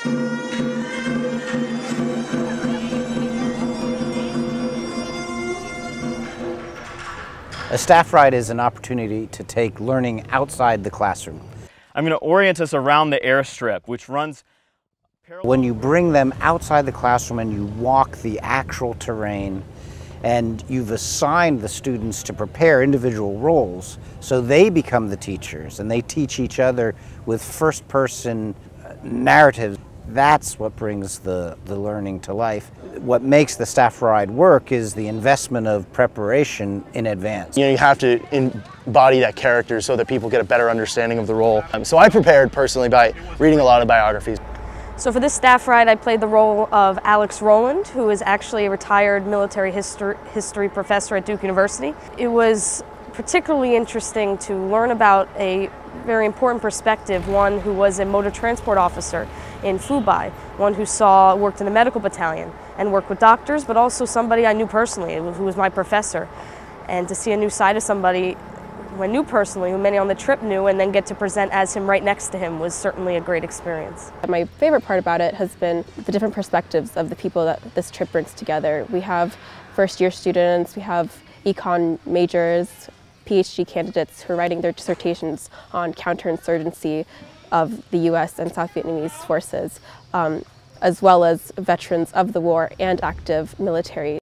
A staff ride is an opportunity to take learning outside the classroom. I'm going to orient us around the airstrip, which runs parallel. When you bring them outside the classroom and you walk the actual terrain, and you've assigned the students to prepare individual roles, so they become the teachers and they teach each other with first-person narratives. That's what brings the learning to life. What makes the staff ride work is the investment of preparation in advance. You have to embody that character so that people get a better understanding of the role. So I prepared personally by reading a lot of biographies. So for this staff ride, I played the role of Alex Rowland, who is actually a retired military history professor at Duke University. It was particularly interesting to learn about a very important perspective, one who was a motor transport officer in Fubai, one who worked in a medical battalion and worked with doctors, but also somebody I knew personally, who was my professor. And to see a new side of somebody who I knew personally, who many on the trip knew, and then get to present as him right next to him was certainly a great experience. My favorite part about it has been the different perspectives of the people that this trip brings together. We have first-year students, we have econ majors, PhD candidates who are writing their dissertations on counterinsurgency of the US and South Vietnamese forces, as well as veterans of the war and active military.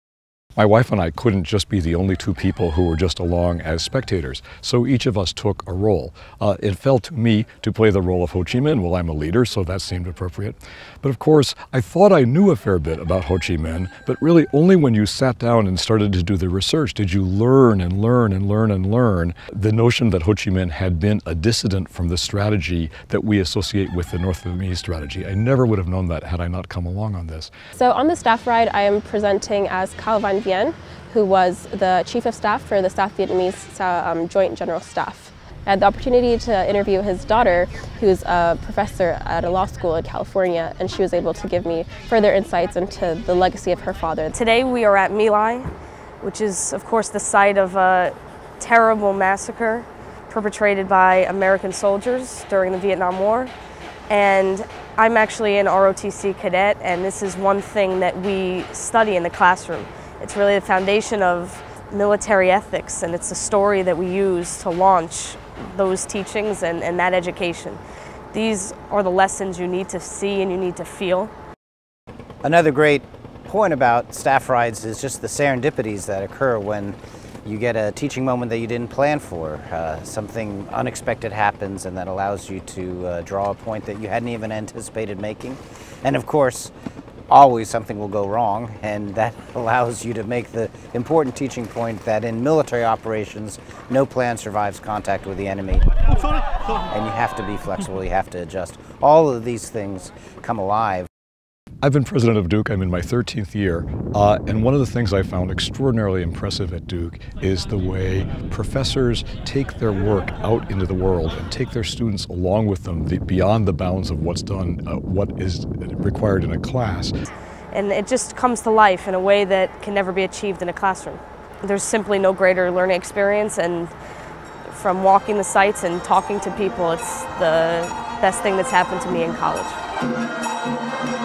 My wife and I couldn't just be the only two people who were just along as spectators, so each of us took a role. It fell to me to play the role of Ho Chi Minh. Well, I'm a leader, so that seemed appropriate. But of course, I thought I knew a fair bit about Ho Chi Minh, but really only when you sat down and started to do the research did you learn and learn and learn and learn the notion that Ho Chi Minh had been a dissident from the strategy that we associate with the North Vietnamese strategy. I never would have known that had I not come along on this. So on the staff ride, I am presenting as Cao Van Vien, who was the Chief of Staff for the South Vietnamese Joint General Staff. I had the opportunity to interview his daughter, who's a professor at a law school in California, and she was able to give me further insights into the legacy of her father. Today we are at My Lai, which is of course the site of a terrible massacre perpetrated by American soldiers during the Vietnam War. And I'm actually an ROTC cadet, and this is one thing that we study in the classroom. It's really the foundation of military ethics, and it's a story that we use to launch those teachings and that education. These are the lessons you need to see and you need to feel. Another great point about staff rides is just the serendipities that occur when you get a teaching moment that you didn't plan for. Something unexpected happens and that allows you to draw a point that you hadn't even anticipated making. And of course, always something will go wrong, and that allows you to make the important teaching point that in military operations, no plan survives contact with the enemy. And you have to be flexible, you have to adjust. All of these things come alive. I've been president of Duke. I'm in my 13th year, and one of the things I found extraordinarily impressive at Duke is the way professors take their work out into the world and take their students along with them beyond the bounds of what's done, what is required in a class. And it just comes to life in a way that can never be achieved in a classroom. There's simply no greater learning experience, and from walking the sites and talking to people, it's the best thing that's happened to me in college.